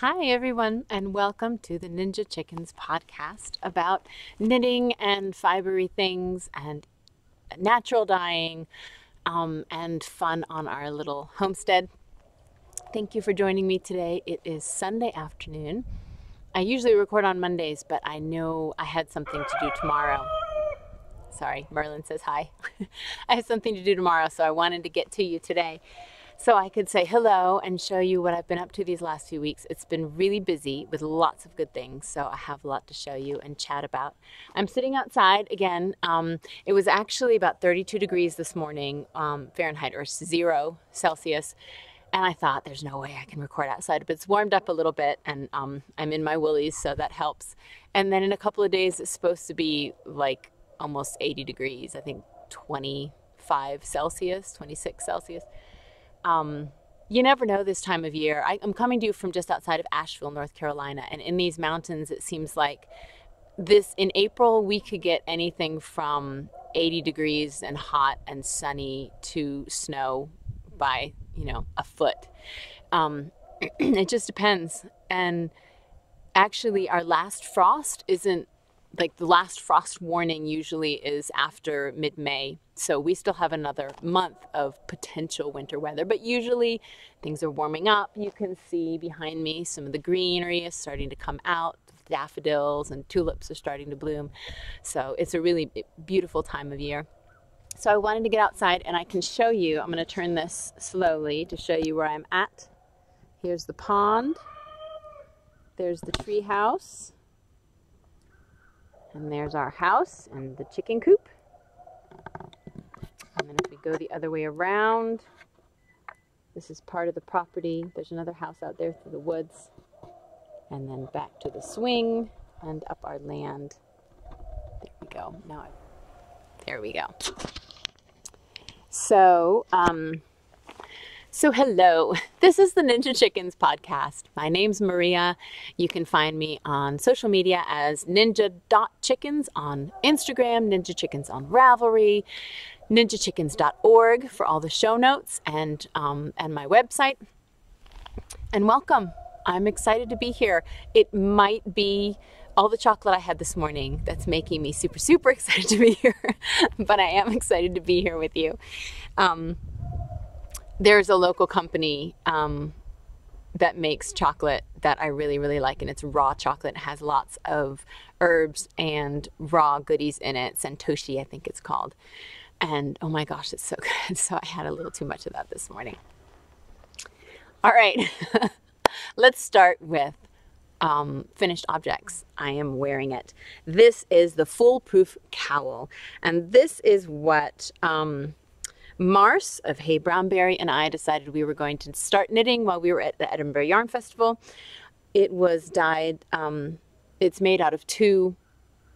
Hi everyone, and welcome to the Ninja Chickens podcast about knitting and fibery things and natural dyeing and fun on our little homestead. Thank you for joining me today. It is Sunday afternoon. I usually record on Mondays, but I know I had something to do tomorrow. Sorry, Merlin says hi. I have something to do tomorrow, so I wanted to get to you today so I could say hello and show you what I've been up to these last few weeks. It's been really busy with lots of good things, so I have a lot to show you and chat about. I'm sitting outside again. It was actually about 32 degrees this morning, Fahrenheit, or 0 Celsius. And I thought, there's no way I can record outside, but it's warmed up a little bit, and I'm in my woolies, so that helps. And then in a couple of days, it's supposed to be like almost 80 degrees, I think 25 Celsius, 26 Celsius. You never know this time of year. I'm coming to you from just outside of Asheville, North Carolina, and in these mountains, it seems like in April, we could get anything from 80 degrees and hot and sunny to snow by, a foot. It just depends. And actually, our last frost isn't like the last frost warning usually is after mid-May. So we still have another month of potential winter weather, but usually things are warming up. You can see behind me some of the greenery is starting to come out. Daffodils and tulips are starting to bloom. So it's a really beautiful time of year. So I wanted to get outside and I can show you, I'm going to turn this slowly to show you where I'm at. Here's the pond. There's the tree house. And there's our house and the chicken coop. And then if we go the other way around, this is part of the property. There's another house out there through the woods. And then back to the swing and up our land. There we go. There we go. So hello, this is the Ninja Chickens podcast. My name's Maria. You can find me on social media as ninja.chickens on Instagram, Ninja Chickens on Ravelry, ninjachickens.org for all the show notes and my website. And welcome. I'm excited to be here. It might be all the chocolate I had this morning that's making me super, super excited to be here, but I am excited to be here with you. There's a local company that makes chocolate that I really, really like, and it's raw chocolate. It has lots of herbs and raw goodies in it. Santoshi, I think it's called. And oh my gosh, it's so good. So I had a little too much of that this morning. All right, let's start with finished objects. I am wearing it. This is the foolproof cowl, and this is what Mars of Hey Brownberry and I decided we were going to start knitting while we were at the Edinburgh Yarn Festival. It was dyed, it's made out of 2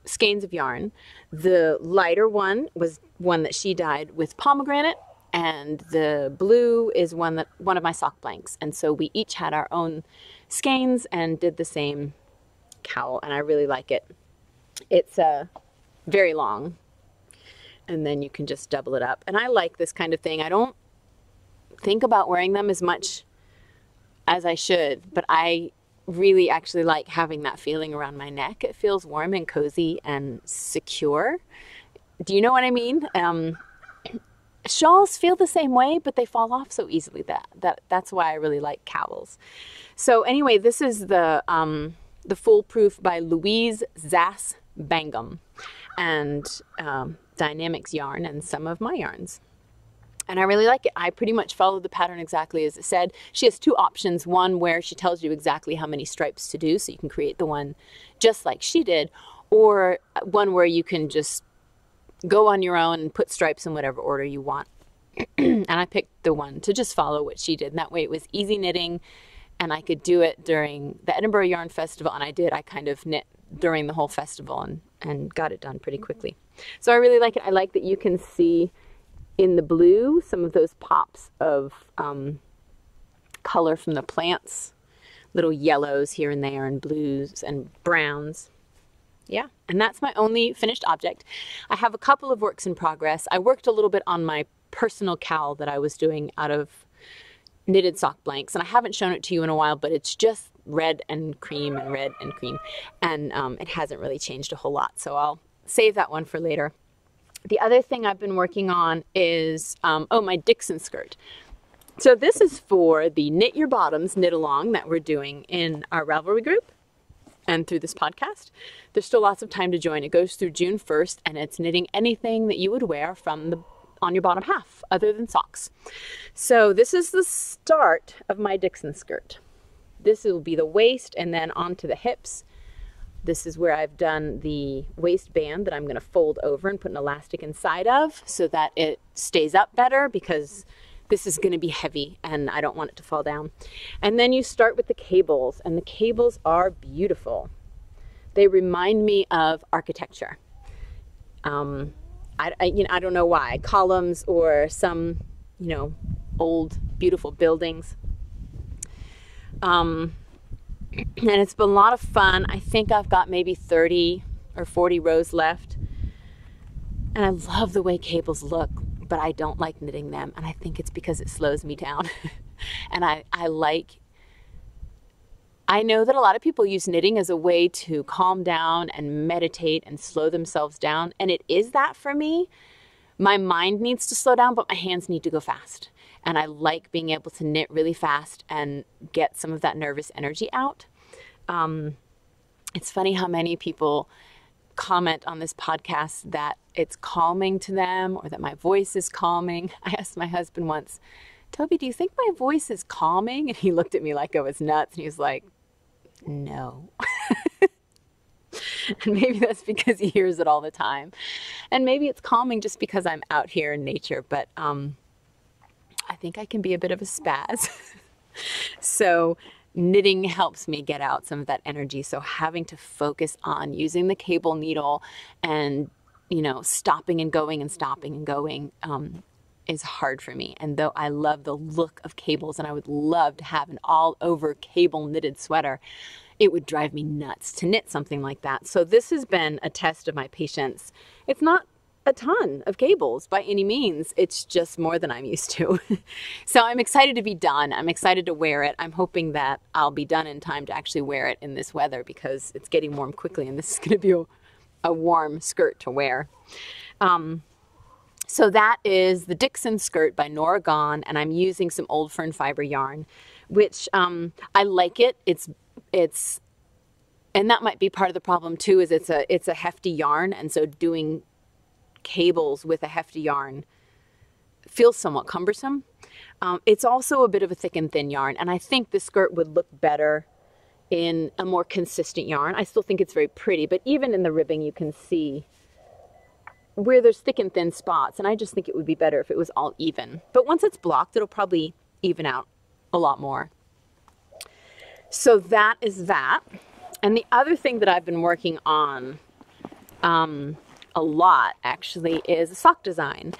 skeins of yarn. The lighter one was one that she dyed with pomegranate, and the blue is one of my sock blanks. And so we each had our own skeins and did the same cowl, and I really like it. It's very long, and then you can just double it up. And I like this kind of thing. I don't think about wearing them as much as I should, but I really actually like having that feeling around my neck. It feels warm and cozy and secure. Do you know what I mean? Shawls feel the same way, but they fall off so easily. That's why I really like cowls. So anyway, this is the Foolproof by Louise Zass Bangham, and Dynamics yarn and some of my yarns. And I really like it. I pretty much followed the pattern exactly as it said. She has 2 options. One where she tells you exactly how many stripes to do, so you can create the one just like she did, or one where you can just go on your own and put stripes in whatever order you want. And I picked the one to just follow what she did. And that way it was easy knitting, and I could do it during the Edinburgh Yarn Festival. And I kind of knit during the whole festival and got it done pretty quickly. So I really like it. I like that you can see in the blue some of those pops of color from the plants, little yellows here and there, and blues and browns. Yeah, and that's my only finished object. I have a couple of works in progress. I worked a little bit on my personal cowl that I was doing out of knitted sock blanks, and I haven't shown it to you in a while, but it's just red and cream and red and cream, and it hasn't really changed a whole lot, so I'll save that one for later. The other thing I've been working on is, my Dixon skirt. So this is for the Knit Your Bottoms knit along that we're doing in our Ravelry group and through this podcast. There's still lots of time to join. It goes through June 1st, and it's knitting anything that you would wear on your bottom half other than socks. So this is the start of my Dixon skirt. This will be the waist and then onto the hips. This is where I've done the waistband that I'm going to fold over and put an elastic inside of so that it stays up better, because this is going to be heavy and I don't want it to fall down. And then you start with the cables, and the cables are beautiful. They remind me of architecture. I don't know why. Columns or some, old beautiful buildings. And it's been a lot of fun. I think I've got maybe 30 or 40 rows left. And I love the way cables look, but I don't like knitting them. And I think it's because it slows me down. And I know that a lot of people use knitting as a way to calm down and meditate and slow themselves down. And it is that for me. My mind needs to slow down, but my hands need to go fast. And I like being able to knit really fast and get some of that nervous energy out. It's funny how many people comment on this podcast that it's calming to them, or that my voice is calming. I asked my husband once, Toby, do you think my voice is calming? And he looked at me like I was nuts, and he was like, no. And maybe that's because he hears it all the time. And maybe it's calming just because I'm out here in nature, but I think I can be a bit of a spaz. So knitting helps me get out some of that energy. So having to focus on using the cable needle and, stopping and going and stopping and going is hard for me. And though I love the look of cables and I would love to have an all over cable knitted sweater, it would drive me nuts to knit something like that. So this has been a test of my patience. It's not a ton of cables by any means. It's just more than I'm used to. So I'm excited to be done. I'm excited to wear it. I'm hoping that I'll be done in time to actually wear it in this weather, because it's getting warm quickly and this is going to be a warm skirt to wear. So that is the Dixon Skirt by Nora Gone, and I'm using some old fern fiber yarn, which I like it. And that might be part of the problem too, is it's a hefty yarn, and so doing cables with a hefty yarn feels somewhat cumbersome. It's also a bit of a thick and thin yarn, and I think the skirt would look better in a more consistent yarn. I still think it's very pretty, but even in the ribbing you can see where there's thick and thin spots, and I just think it would be better if it was all even. But once it's blocked, it'll probably even out a lot more. So that is that. And the other thing that I've been working on a lot actually is a sock design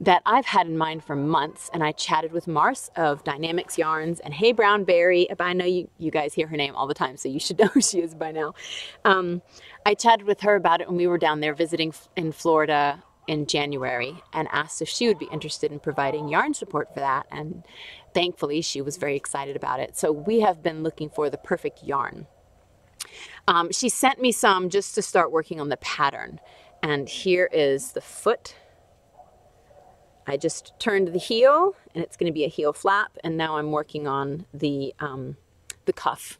that I've had in mind for months. And I chatted with Mars of Dynamics Yarns and Hey Brown Berry. I know you guys hear her name all the time, so you should know who she is by now. I chatted with her about it when we were down there visiting in Florida in January, and asked if she would be interested in providing yarn support for that. And thankfully she was very excited about it. So we have been looking for the perfect yarn. She sent me some just to start working on the pattern. And here is the foot. I just turned the heel, and it's going to be a heel flap. And now I'm working on the cuff.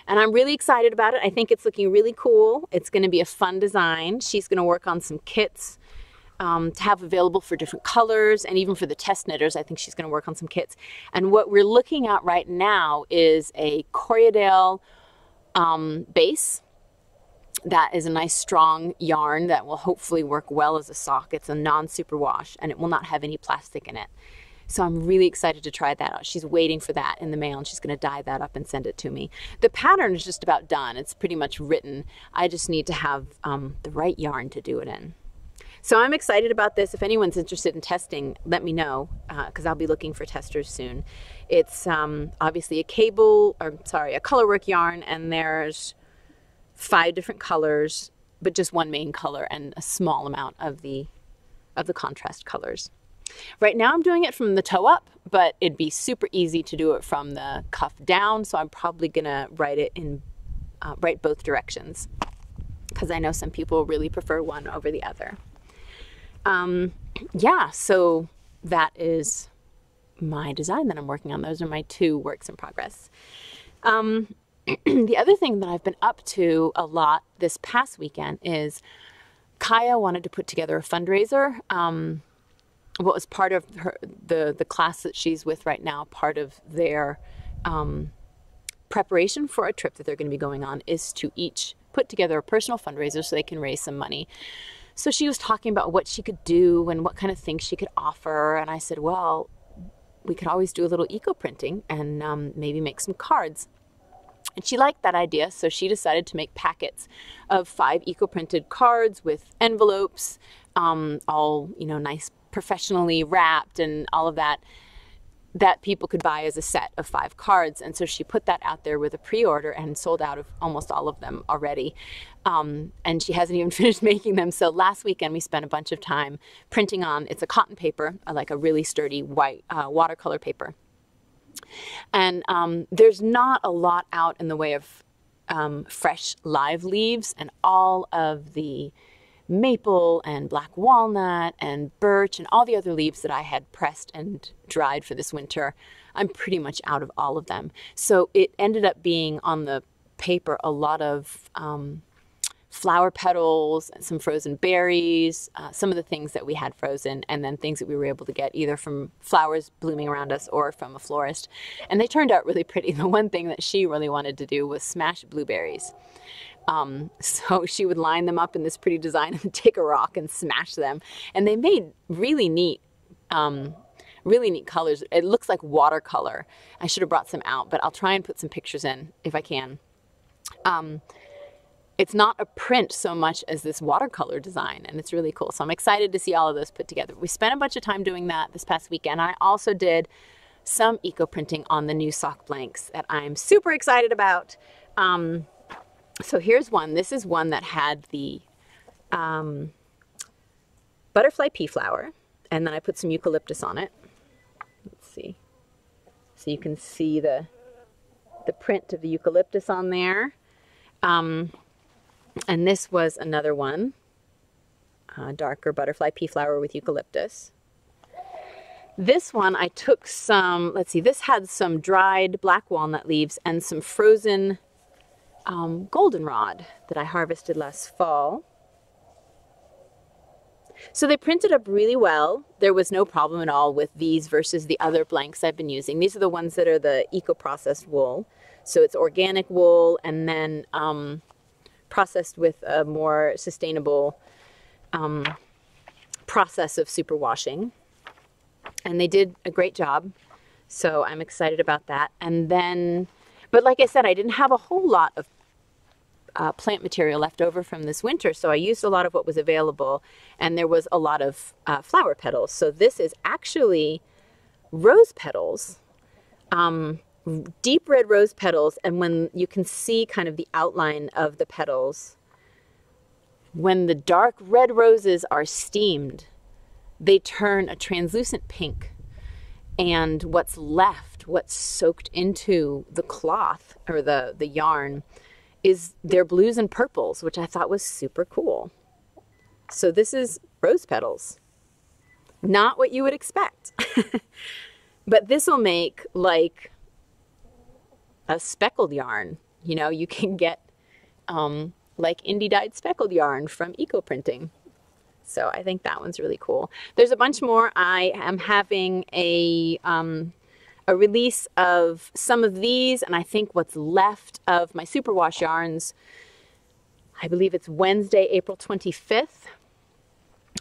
And I'm really excited about it. I think it's looking really cool. It's going to be a fun design. She's going to work on some kits to have available for different colors, and even for the test knitters, I think she's going to work on some kits. And what we're looking at right now is a Corriedale base. That is a nice strong yarn that will hopefully work well as a sock. It's a non-superwash, and it will not have any plastic in it. So I'm really excited to try that out. She's waiting for that in the mail, and she's going to dye that up and send it to me. The pattern is just about done. It's pretty much written. I just need to have the right yarn to do it in. So I'm excited about this. If anyone's interested in testing, let me know, because I'll be looking for testers soon. It's obviously a colorwork yarn, and there's 5 different colors, but just one main color and a small amount of the contrast colors. Right now I'm doing it from the toe up, but it'd be super easy to do it from the cuff down. So I'm probably gonna write both directions, because I know some people really prefer one over the other. Yeah, so that is my design that I'm working on. Those are my 2 works in progress. The other thing that I've been up to a lot this past weekend is Kaya wanted to put together a fundraiser. What was part of the class that she's with right now, part of their preparation for a trip that they're going to be going on is to each put together a personal fundraiser so they can raise some money. So she was talking about what she could do and what kind of things she could offer. And I said, well, we could always do a little eco-printing and maybe make some cards. And she liked that idea, so she decided to make packets of 5 eco-printed cards with envelopes, all, you know, nice professionally wrapped and all of that, that people could buy as a set of 5 cards. And so she put that out there with a pre-order and sold out of almost all of them already. And she hasn't even finished making them. So last weekend we spent a bunch of time printing on, it's a cotton paper, like a really sturdy white watercolor paper. And there's not a lot out in the way of fresh live leaves, and all of the maple and black walnut and birch and all the other leaves that I had pressed and dried for this winter, I'm pretty much out of all of them. So it ended up being on the paper a lot of flower petals, some frozen berries, some of the things that we had frozen, and then things that we were able to get either from flowers blooming around us or from a florist. And they turned out really pretty. The one thing that she really wanted to do was smash blueberries. So she would line them up in this pretty design and take a rock and smash them. And they made really neat colors. It looks like watercolor. I should have brought some out, but I'll try and put some pictures in if I can. It's not a print so much as this watercolor design, and it's really cool. So I'm excited to see all of those put together. We spent a bunch of time doing that this past weekend. I also did some eco-printing on the new sock blanks that I'm super excited about. So here's one. This is one that had the butterfly pea flower, and then I put some eucalyptus on it. Let's see. So you can see the print of the eucalyptus on there. And this was another one, darker butterfly pea flower with eucalyptus. This one I took some, let's see, this had some dried black walnut leaves and some frozen goldenrod that I harvested last fall. So they printed up really well. There was no problem at all with these versus the other blanks I've been using. These are the ones that are the eco-processed wool. So it's organic wool and then processed with a more sustainable process of superwashing. And they did a great job. So I'm excited about that. And then, but like I said, I didn't have a whole lot of plant material left over from this winter, so I used a lot of what was available, and there was a lot of flower petals. So this is actually rose petals, deep red rose petals, and when you can see kind of the outline of the petals, when the dark red roses are steamed, they turn a translucent pink, and what's left, what's soaked into the cloth or the yarn, is their blues and purples, which I thought was super cool. So this is rose petals. Not what you would expect. But this will make like a speckled yarn. You know, you can get like indie dyed speckled yarn from eco printing. So I think that one's really cool. There's a bunch more. I am having a release of some of these, and I think what's left of my superwash yarns, I believe it's Wednesday, April 25th.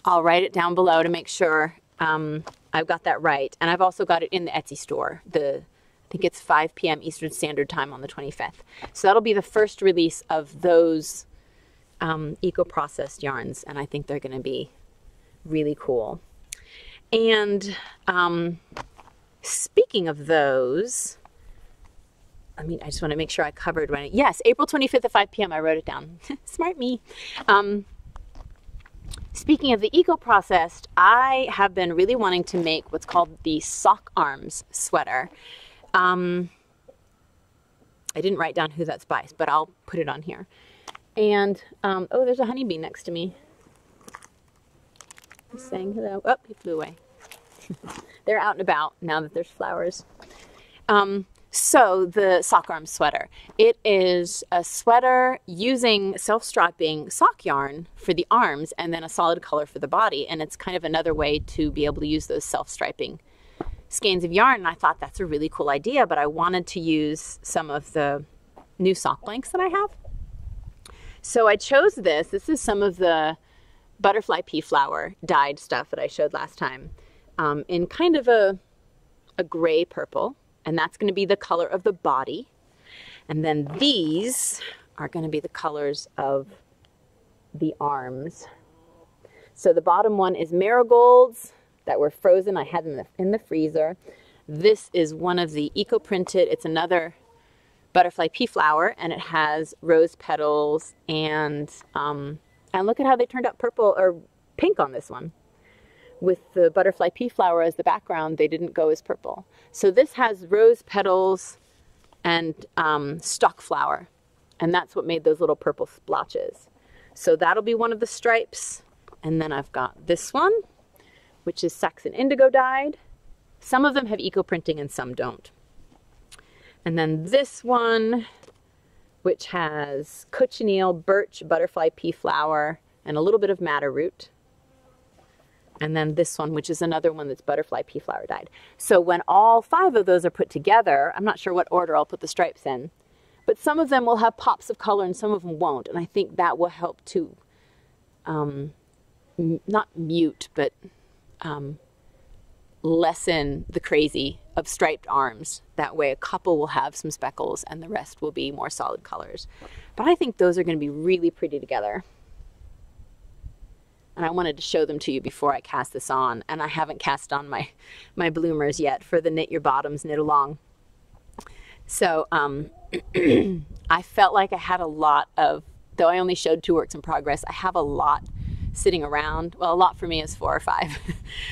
I'll write it down below to make sure I've got that right. And I've also got it in the Etsy store. I think it's 5 p.m. Eastern Standard Time on the 25th. So that'll be the first release of those eco-processed yarns, and I think they're going to be really cool. And speaking of those, I just want to make sure I covered when. Yes, April 25th at 5 p.m. I wrote it down. Smart me. Speaking of the eco-processed, I have been really wanting to make what's called the sock arms sweater. I didn't write down who that's by, but I'll put it on here. And, oh, there's a honeybee next to me. He's saying hello. Oh, he flew away. They're out and about now that there's flowers. So the sock arm sweater, it is a sweater using self-striping sock yarn for the arms and then a solid color for the body. And it's kind of another way to be able to use those self-striping skeins of yarn. And I thought that's a really cool idea, but I wanted to use some of the new sock blanks that I have. So I chose this. This is some of the butterfly pea flower dyed stuff that I showed last time, in kind of a gray purple. And that's going to be the color of the body. And then these are going to be the colors of the arms. So the bottom one is marigolds that were frozen. I had them in the freezer. This is one of the eco-printed. It's another butterfly pea flower, and it has rose petals. And look at how they turned out purple or pink on this one. With the butterfly pea flower as the background, they didn't go as purple. So this has rose petals and stock flower, and that's what made those little purple splotches. So that'll be one of the stripes. And then I've got this one, which is Saxon indigo dyed. Some of them have eco printing and some don't. And then this one, which has cochineal, birch, butterfly pea flower, and a little bit of madder root. And then this one, which is another one that's butterfly pea flower dyed. So when all 5 of those are put together, I'm not sure what order I'll put the stripes in, but some of them will have pops of color and some of them won't. And I think that will help to not mute, but lessen the crazy of striped arms. That way a couple will have some speckles and the rest will be more solid colors. But I think those are going to be really pretty together. And I wanted to show them to you before I cast this on. And I haven't cast on my bloomers yet for the Knit Your Bottoms Knit Along. So I felt like I had a lot of, though I only showed 2 works in progress, I have a lot sitting around. Well, a lot for me is 4 or 5.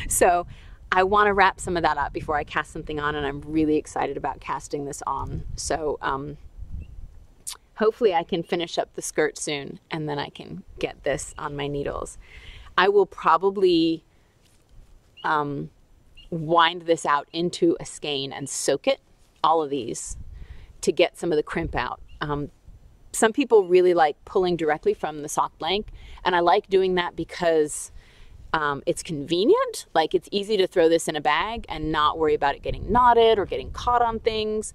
So I want to wrap some of that up before I cast something on, and I'm really excited about casting this on. So hopefully I can finish up the skirt soon, and then I can get this on my needles. I will probably wind this out into a skein and soak it, all of these, to get some of the crimp out. Some people really like pulling directly from the sock blank, and I like doing that because it's convenient. Like, it's easy to throw this in a bag and not worry about it getting knotted or getting caught on things,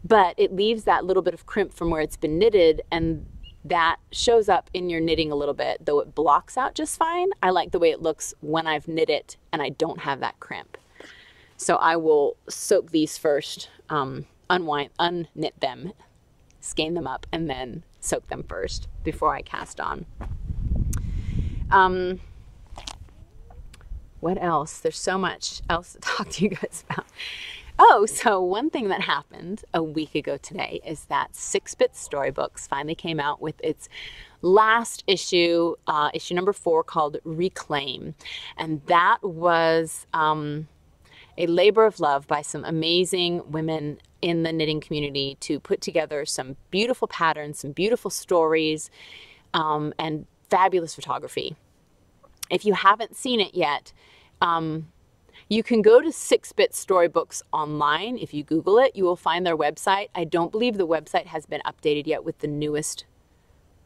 but it leaves that little bit of crimp from where it's been knitted, and that shows up in your knitting a little bit, though it blocks out just fine. I like the way it looks when I've knit it and I don't have that crimp. So I will soak these first, unknit them, skein them up, and then soak them first before I cast on. What else? There's so much else to talk to you guys about. Oh, so one thing that happened a week ago today is that 6-Bit Storybooks finally came out with its last issue, issue number 4, called Reclaim. And that was a labor of love by some amazing women in the knitting community to put together some beautiful patterns, some beautiful stories, and fabulous photography. If you haven't seen it yet, you can go to 6-Bit Storybooks online. If you Google it, you will find their website. I don't believe the website has been updated yet with the newest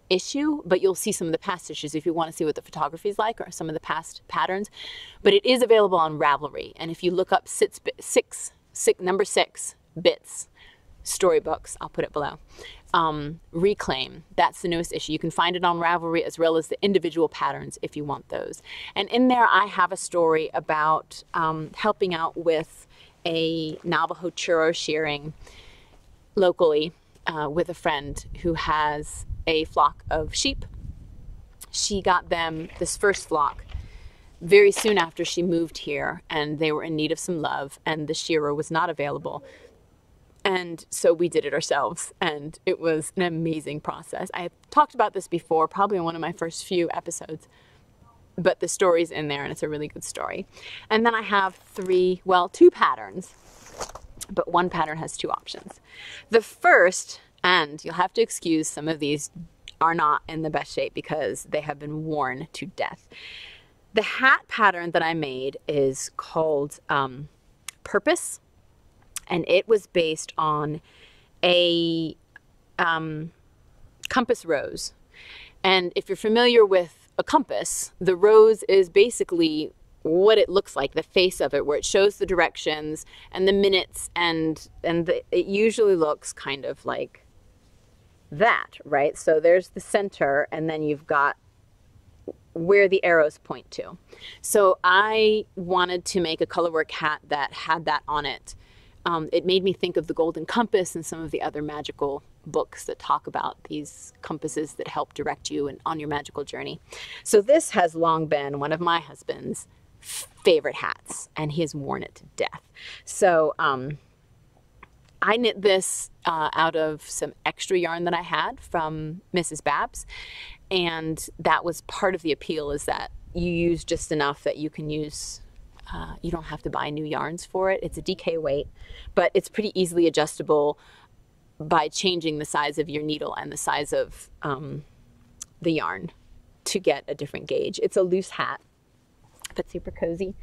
issue, but you'll see some of the past issues if you want to see what the photography is like or some of the past patterns. But it is available on Ravelry. And if you look up number 6 bits storybooks, I'll put it below. Reclaim, that's the newest issue. You can find it on Ravelry as well as the individual patterns if you want those. And in there I have a story about helping out with a Navajo churro shearing locally with a friend who has a flock of sheep. She got them, this first flock, very soon after she moved here, and they were in need of some love, and the shearer was not available. And so we did it ourselves, and it was an amazing process. I talked about this before, probably in one of my first few episodes. but the story's in there and it's a really good story. And then I have two patterns, but one pattern has two options. The first, and you'll have to excuse some of these are not in the best shape because they have been worn to death. The hat pattern that I made is called Purpose, and it was based on a compass rose. And if you're familiar with a compass, the rose is basically what it looks like, the face of it, where it shows the directions and the minutes, and it usually looks kind of like that, right? So there's the center, and then you've got where the arrows point to. So I wanted to make a colorwork hat that had that on it. It made me think of the Golden Compass and some of the other magical books that talk about these compasses that help direct you and on your magical journey. So this has long been one of my husband's favorite hats, and he has worn it to death. So I knit this out of some extra yarn that I had from Mrs. Babs, and that was part of the appeal, is that you use just enough that you can use. You don't have to buy new yarns for it. It's a DK weight, but it's pretty easily adjustable by changing the size of your needle and the size of the yarn to get a different gauge. It's a loose hat, but super cozy.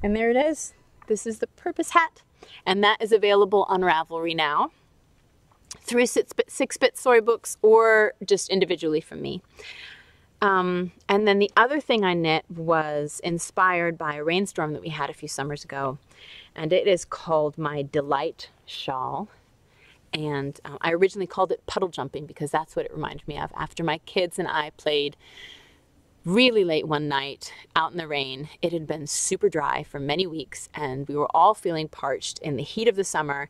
And there it is. This is the Purpose hat, and that is available on Ravelry now through 6-bit storybooks or just individually from me. And then the other thing I knit was inspired by a rainstorm that we had a few summers ago, and it is called my Delight Shawl. And I originally called it puddle jumping because that's what it reminded me of. After my kids and I played really late one night out in the rain, it had been super dry for many weeks, and we were all feeling parched in the heat of the summer.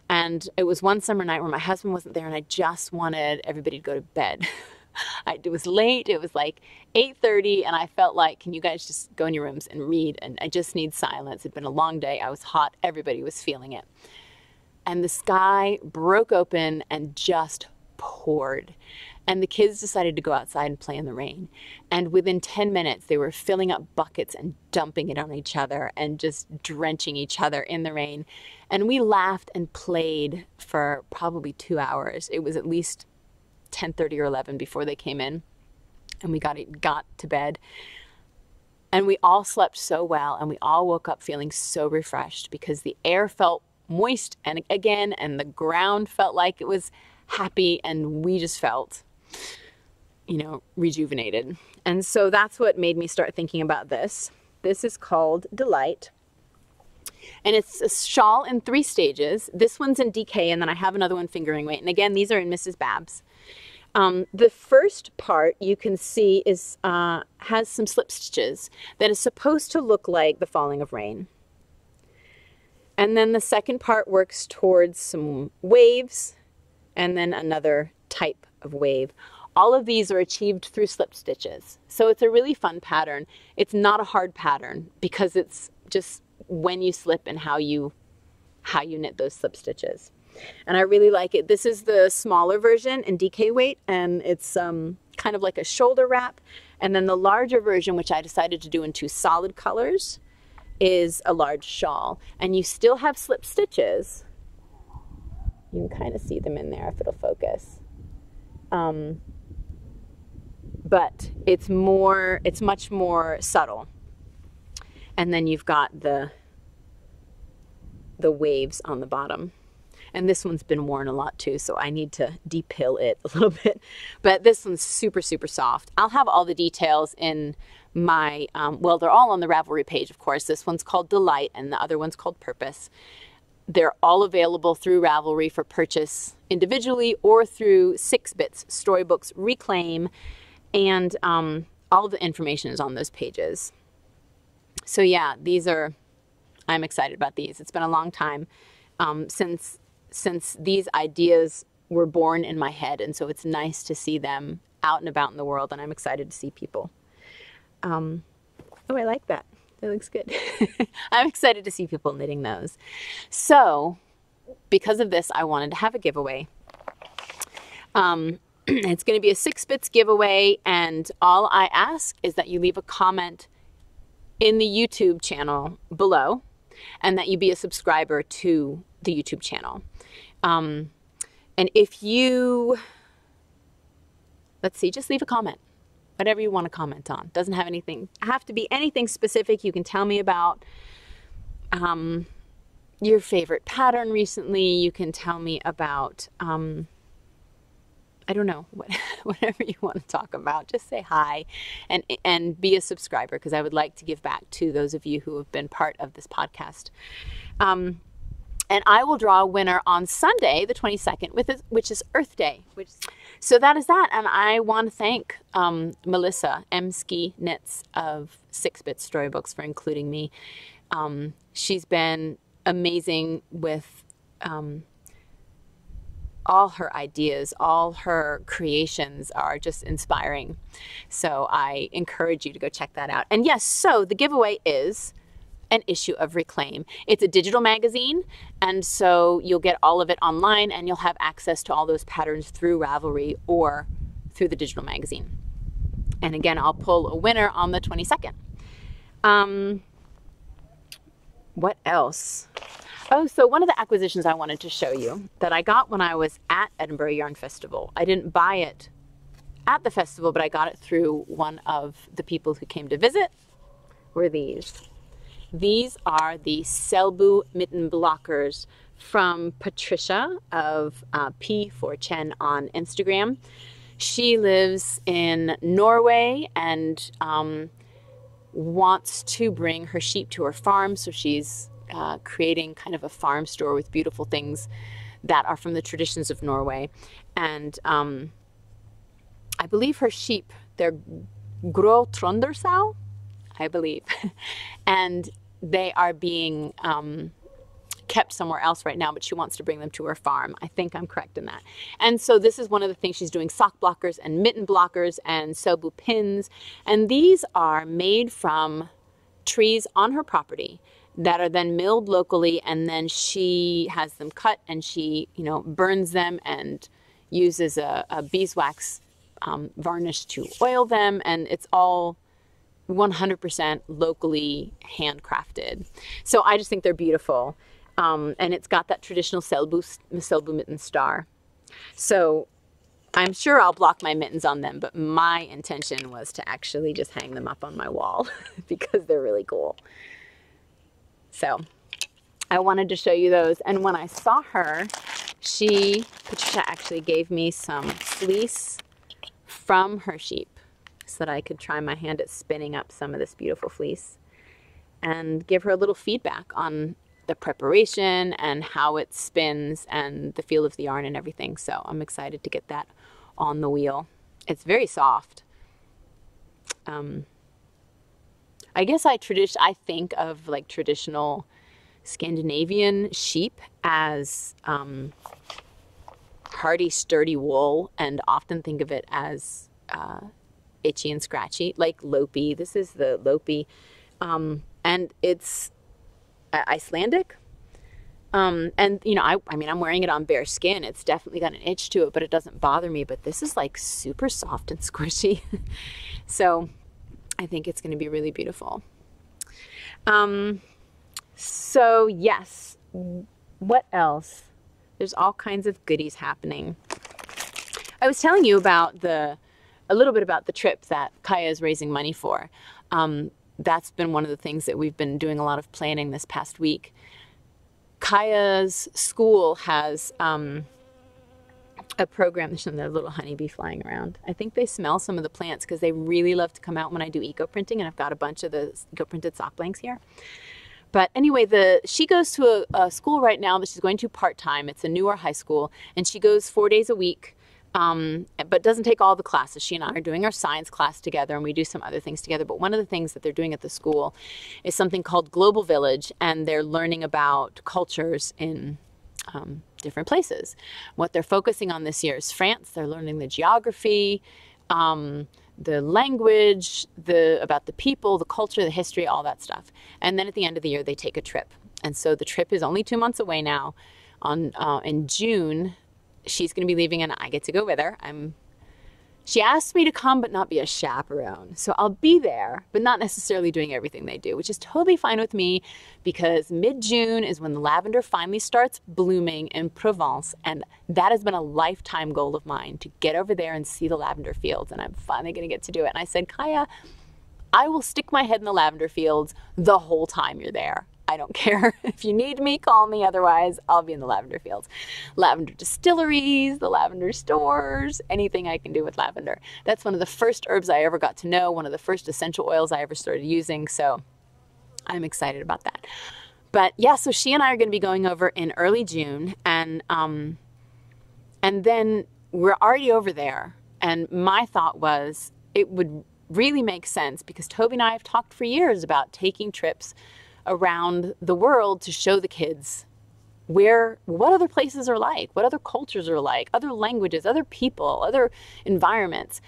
And it was one summer night where my husband wasn't there, and I just wanted everybody to go to bed. It was late. It was like 8:30, and I felt like, can you guys just go in your rooms and read? And I just need silence. It'd been a long day. I was hot. Everybody was feeling it. And the sky broke open and just poured. And the kids decided to go outside and play in the rain. And within 10 minutes, they were filling up buckets and dumping it on each other and just drenching each other in the rain. And we laughed and played for probably 2 hours. It was at least 10:30 or 11 before they came in, and we got to bed. And we all slept so well, and we all woke up feeling so refreshed because the air felt moist and the ground felt like it was happy, and we just felt, rejuvenated. And so that's what made me start thinking about this. This is called Delight, and it's a shawl in 3 stages. This one's in DK, and then I have another one fingering weight. And again, these are in Mrs. Babs. The first part you can see is has some slip stitches that is supposed to look like the falling of rain. And then the second part works towards some waves and then another type of wave. All of these are achieved through slip stitches. So it's a really fun pattern. It's not a hard pattern because it's just when you slip and how you knit those slip stitches. And I really like it. This is the smaller version in DK weight, and it's kind of like a shoulder wrap. And then the larger version, which I decided to do in 2 solid colors, is a large shawl. And you still have slip stitches. You can kind of see them in there if it'll focus. But it's much more subtle. And then you've got the waves on the bottom. And this one's been worn a lot too, so I need to depill it a little bit. But this one's super, super soft. I'll have all the details in my, they're all on the Ravelry page, of course. This one's called Delight, and the other one's called Purpose. They're all available through Ravelry for purchase individually or through 6-Bits Storybooks Reclaim, and all the information is on those pages. So yeah, I'm excited about these. It's been a long time since these ideas were born in my head, and so it's nice to see them out and about in the world, and I'm excited to see people. Oh, I like that. That looks good. I'm excited to see people knitting those. So, because of this, I wanted to have a giveaway. It's going to be a 6 bits giveaway, and all I ask is that you leave a comment in the YouTube channel below and that you be a subscriber to the YouTube channel. And if you, let's see, just leave a comment, whatever you want to comment on. Doesn't have to be anything specific. You can tell me about your favorite pattern recently. You can tell me about, I don't know, whatever you want to talk about. Just say hi and be a subscriber, because I would like to give back to those of you who have been part of this podcast. And I will draw a winner on Sunday, the 22nd, which is Earth Day. So that is that. And I want to thank Melissa Ski Knits of 6 Bit Storybooks for including me. She's been amazing with all her ideas. All her creations are just inspiring. So I encourage you to go check that out. And yes, so the giveaway is an issue of Reclaim. It's a digital magazine, and so you'll get all of it online, and you'll have access to all those patterns through Ravelry or through the digital magazine. And again, I'll pull a winner on the 22nd. What else? Oh, so one of the acquisitions I wanted to show you that I got when I was at Edinburgh Yarn Festival. I didn't buy it at the festival, but I got it through one of the people who came to visit, were these. These are the Selbu mitten blockers from Patricia of P4Chen on Instagram. She lives in Norway and wants to bring her sheep to her farm, so she's creating kind of a farm store with beautiful things that are from the traditions of Norway. And I believe her sheep, they're Grå Trondersau, I believe. And they are being kept somewhere else right now, but she wants to bring them to her farm. I think I'm correct in that. And so this is one of the things she's doing: sock blockers and mitten blockers and Selbu pins. And these are made from trees on her property that are then milled locally, and then she has them cut and she, burns them and uses a beeswax varnish to oil them, and it's all 100% locally handcrafted. So I just think they're beautiful. And it's got that traditional Selbu mitten star. So I'm sure I'll block my mittens on them, but my intention was to actually just hang them up on my wall because they're really cool. So I wanted to show you those. And when I saw her, Patricia actually gave me some fleece from her sheep so that I could try my hand at spinning up some of this beautiful fleece and give her a little feedback on the preparation and how it spins and the feel of the yarn and everything. So I'm excited to get that on the wheel. It's very soft. I guess I think of like traditional Scandinavian sheep as hardy, sturdy wool, and often think of it as itchy and scratchy, like Lopi. This is the Lopi, and it's Icelandic. And I mean, I'm wearing it on bare skin. It's definitely got an itch to it, but it doesn't bother me. But this is like super soft and squishy. So I think it's going to be really beautiful. So yes, what else? There's all kinds of goodies happening. I was telling you about a little bit about the trip that Kaya is raising money for. That's been one of the things that we've been doing a lot of planning this past week. Kaya's school has a program. There's a little honeybee flying around. I think they smell some of the plants because they really love to come out when I do eco printing, and I've got a bunch of the eco printed sock blanks here. But anyway, she goes to a school right now that she's going to part-time. It's a newer high school, and she goes 4 days a week, but doesn't take all the classes. She and I are doing our science class together, and we do some other things together. But one of the things that they're doing at the school is something called Global Village, and they're learning about cultures in different places. What they're focusing on this year is France. They're learning the geography, the language, about the people, the culture, the history, all that stuff. And then at the end of the year, they take a trip. And so the trip is only 2 months away now. In June, she's going to be leaving, and I get to go with her. I'm She asked me to come but not be a chaperone. So I'll be there, but not necessarily doing everything they do, which is totally fine with me because mid-June is when the lavender finally starts blooming in Provence. And that has been a lifetime goal of mine, to get over there and see the lavender fields. And I'm finally going to get to do it. And I said, Kaya, I will stick my head in the lavender fields the whole time you're there. I don't care. If you need me, call me. Otherwise, I'll be in the lavender fields. Lavender distilleries, the lavender stores, anything I can do with lavender. That's one of the first herbs I ever got to know, one of the first essential oils I ever started using. So I'm excited about that. But yeah, so she and I are going to be going over in early June, and then we're already over there. And my thought was it would really make sense, because Toby and I have talked for years about taking trips around the world to show the kids what other places are like, what other cultures are like, other languages, other people, other environments.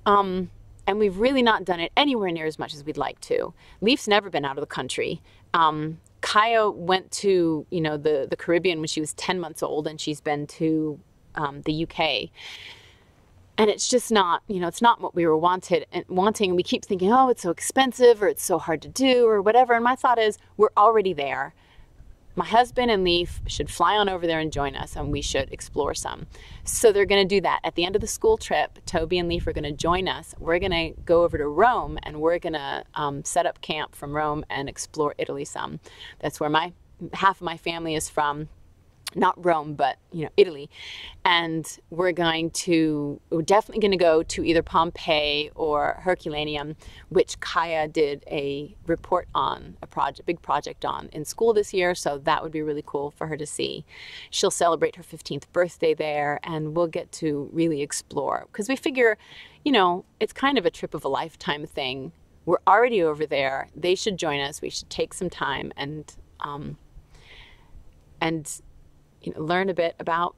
And we've really not done it anywhere near as much as we'd like to. Leaf's never been out of the country. Kaya went to, the Caribbean when she was 10 months old, and she's been to the UK. And it's just not, it's not what we were wanting. And we keep thinking, oh, it's so expensive, or it's so hard to do, or whatever. And my thought is, we're already there. My husband and Leaf should fly on over there and join us, and we should explore some. So they're going to do that. At the end of the school trip, Toby and Leaf are going to join us. We're going to go over to Rome, and we're going to set up camp from Rome and explore Italy some. That's where half of my family is from. Not Rome, but, Italy. And we're definitely going to go to either Pompeii or Herculaneum, which Kaya did a report on, big project on in school this year. So that would be really cool for her to see. She'll celebrate her 15th birthday there, and we'll get to really explore, because we figure, it's kind of a trip of a lifetime thing. We're already over there. They should join us. We should take some time and learn a bit about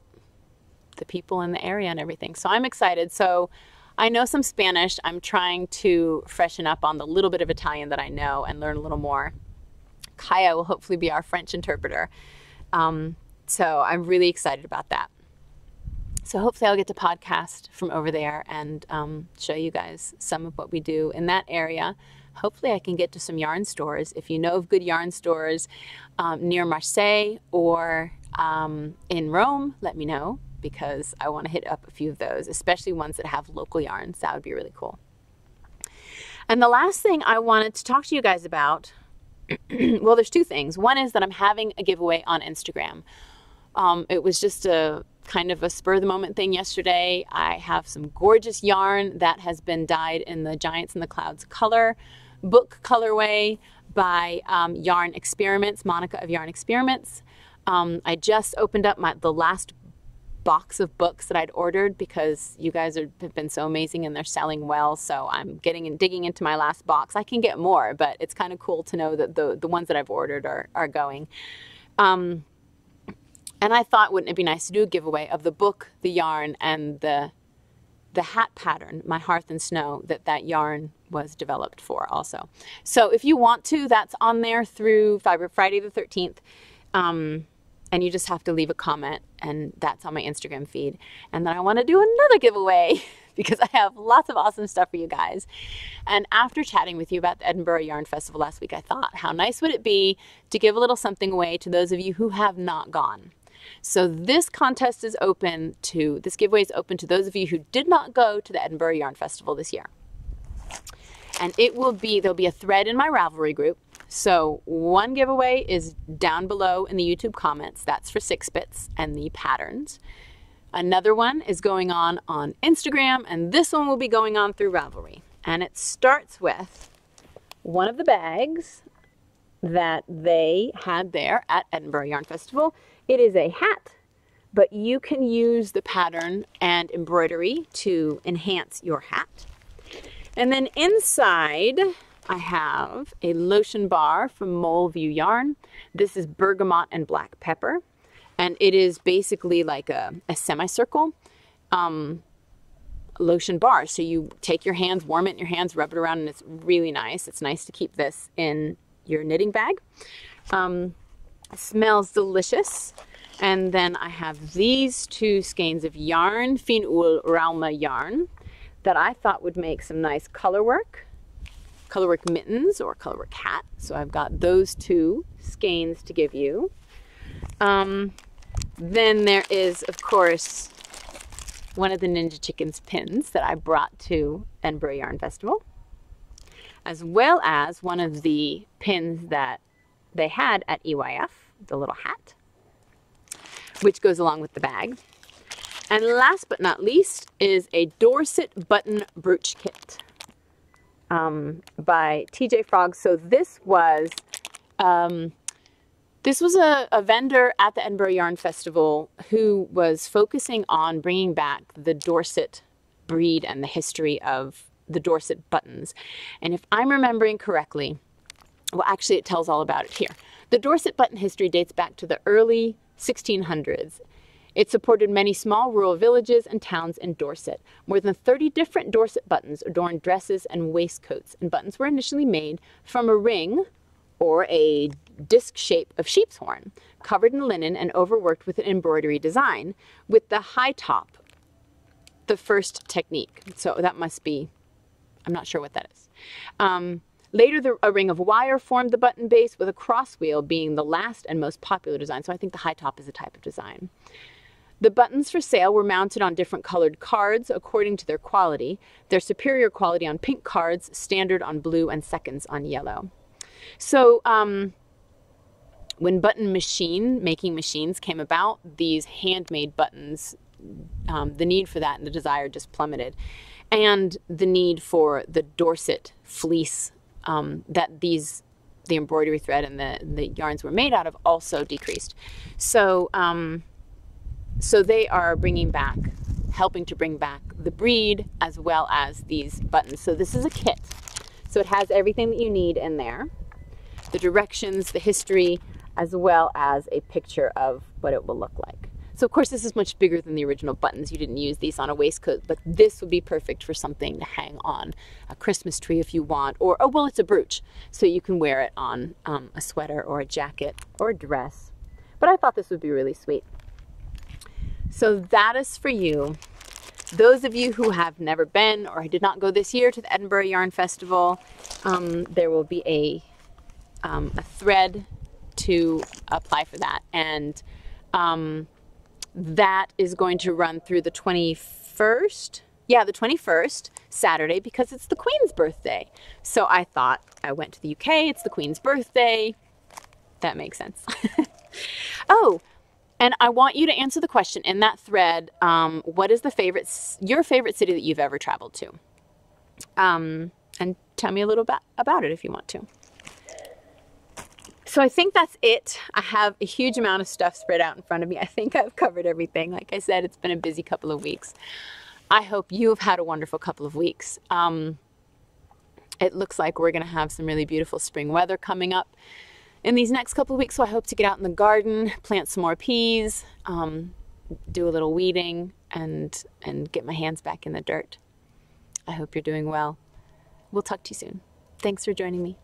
the people in the area and everything. So I'm excited. So I know some Spanish. I'm trying to freshen up on the little bit of Italian that I know and learn a little more. Kaya will hopefully be our French interpreter. So I'm really excited about that. So hopefully I'll get to podcast from over there and show you guys some of what we do in that area. Hopefully I can get to some yarn stores. If you know of good yarn stores near Marseille or in Rome, let me know, because I want to hit up a few of those, especially ones that have local yarns. That would be really cool. And the last thing I wanted to talk to you guys about, well, there's two things. One is that I'm having a giveaway on Instagram. It was just a kind of a spur of the moment thing yesterday. I have some gorgeous yarn that has been dyed in the Giants in the Clouds color, book colorway by Yarn Experiments, Monica of Yarn Experiments. I just opened up the last box of books that I'd ordered, because you guys have been so amazing and they're selling well. So I'm digging into my last box. I can get more, but it's kind of cool to know that the ones that I've ordered are going. And I thought, wouldn't it be nice to do a giveaway of the book, the yarn, and the hat pattern, my Hearth and Snow, that yarn was developed for also. So if you want to, that's on there through Friday the 13th. And you just have to leave a comment, and that's on my Instagram feed. And then I want to do another giveaway because I have lots of awesome stuff for you guys. And after chatting with you about the Edinburgh Yarn Festival last week, I thought, how nice would it be to give a little something away to those of you who have not gone. So this giveaway is open to those of you who did not go to the Edinburgh Yarn Festival this year. And there'll be a thread in my Ravelry group. So one giveaway is down below in the YouTube comments. That's for 6 bits and the patterns. Another one is going on Instagram, and this one will be going on through Ravelry. And it starts with one of the bags that they had there at Edinburgh Yarn Festival. It is a hat, but you can use the pattern and embroidery to enhance your hat. And then inside, I have a lotion bar from Mole View Yarn. This is bergamot and black pepper. And it is basically like a semicircle lotion bar. So you take your hands, warm it in your hands, rub it around, and it's really nice. It's nice to keep this in your knitting bag. It smells delicious. And then I have these 2 skeins of yarn, Fin Ul Rauma yarn. that I thought would make some nice colorwork mittens or colorwork hat. So I've got those two skeins to give you. Then there is, of course, one of the Ninja Chickens pins that I brought to Edinburgh Yarn Festival, as well as one of the pins that they had at EYF, the little hat, which goes along with the bag. And last but not least is a Dorset button brooch kit by TJ Frog. So this was a vendor at the Edinburgh Yarn Festival who was focusing on bringing back the Dorset breed and the history of the Dorset buttons. And if I'm remembering correctly, well, actually it tells all about it here. The Dorset button history dates back to the early 1600s. It supported many small rural villages and towns in Dorset. More than 30 different Dorset buttons adorned dresses and waistcoats, and buttons were initially made from a ring or a disc shape of sheep's horn, covered in linen and overworked with an embroidery design, with the high top, the first technique. So that must be, I'm not sure what that is. Later, a ring of wire formed the button base, with a cross wheel being the last and most popular design. So I think the high top is a type of design. The buttons for sale were mounted on different colored cards according to their quality. Their superior quality on pink cards, standard on blue, and seconds on yellow. So when button making machines came about, these handmade buttons, the need for that and the desire just plummeted. And the need for the Dorset fleece that the embroidery thread and the yarns were made out of also decreased. So so they are helping to bring back the breed as well as these buttons. So this is a kit. So it has everything that you need in there. The directions, the history, as well as a picture of what it will look like. So of course this is much bigger than the original buttons. You didn't use these on a waistcoat, but this would be perfect for something to hang on a Christmas tree if you want, or, oh well, it's a brooch. So you can wear it on a sweater or a jacket or a dress. But I thought this would be really sweet. So that is for you. Those of you who have never been or did not go this year to the Edinburgh Yarn Festival, there will be a thread to apply for that. And that is going to run through the 21st. Yeah, the 21st, Saturday, because it's the Queen's birthday. So I thought, I went to the UK, it's the Queen's birthday. That makes sense. Oh, and I want you to answer the question in that thread, what is your favorite city that you've ever traveled to? And tell me a little bit about it if you want to. So I think that's it. I have a huge amount of stuff spread out in front of me. I think I've covered everything. Like I said, it's been a busy couple of weeks. I hope you have had a wonderful couple of weeks. It looks like we're going to have some really beautiful spring weather coming up in these next couple of weeks. So I hope to get out in the garden, plant some more peas, do a little weeding, and get my hands back in the dirt. I hope you're doing well. We'll talk to you soon. Thanks for joining me.